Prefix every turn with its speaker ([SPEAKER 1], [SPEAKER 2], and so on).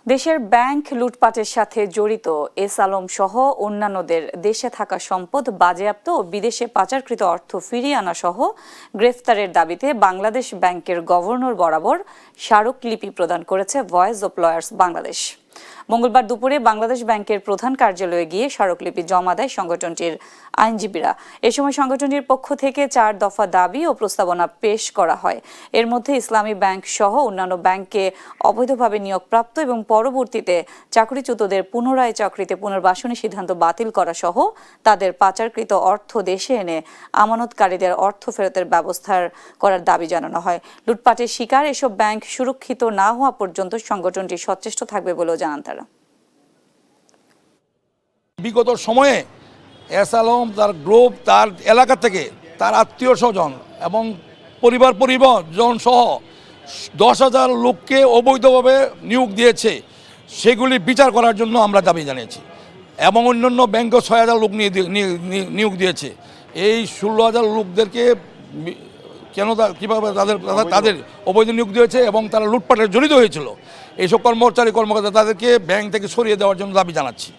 [SPEAKER 1] দেশের ব্যাংক লুটপাটের সাথে জড়িত এস আলম সহ অন্যান্যদের দেশে থাকা সম্পদ বাজেয়াপ্ত ও বিদেশে পাচারকৃত অর্থ ফিরিয়ে আনা সহ গ্রেফতারের দাবিতে বাংলাদেশ ব্যাংকের গভর্নর বরাবর স্মারকলিপি প্রদান করেছে ভয়েস অব লয়ার্স বাংলাদেশ। মঙ্গলবার দুপুরে বাংলাদেশ ব্যাংকের প্রধান কার্যালয়ে গিয়ে স্মারকলিপি জমা দেয় সংগঠনটির আইনজীবীরা। এ সময় সংগঠনটির পক্ষ থেকে 4 দফা দাবি ও প্রস্তাবনা পেশ করা হয়। এর মধ্যে ইসলামী ব্যাংক সহ অন্যান্য ব্যাংকে অবৈধভাবে নিয়োগপ্রাপ্ত এবং পরবর্তীতে চাকরিচ্যুতদের পুনরায় চাকরিতে পুনর্বাসনের সিদ্ধান্ত বাতিল করা সহ তাদের পাচারকৃত অর্থ দেশে এনে আমানতকারীদের অর্থ ফেরতের ব্যবস্থা করার দাবি জানানো হয়। লুটপাটের শিকার এসব ব্যাংক সুরক্ষিত না হওয়া পর্যন্ত সংগঠনটি সচেষ্ট থাকবে বলেও জানান তারা।
[SPEAKER 2] বিগত সময়ে এস আলম তার গ্রুপ তার এলাকা থেকে তার আত্মীয় স্বজন এবং পরিবার সহ 10,000 লোককে অবৈধভাবে নিয়োগ দিয়েছে, সেগুলি বিচার করার জন্য আমরা দাবি জানিয়েছি। এবং অন্যান্য ব্যাংকও 6,000 লোক নিয়োগ দিয়েছে। এই 16,000 লোকদেরকে কেন কীভাবে তাদের অবৈধ নিয়োগ দিয়েছে এবং তারা লুটপাটে জড়িত হয়েছিল, এইসব কর্মচারী কর্মকর্তা তাদেরকে ব্যাংক থেকে সরিয়ে দেওয়ার জন্য দাবি জানাচ্ছি।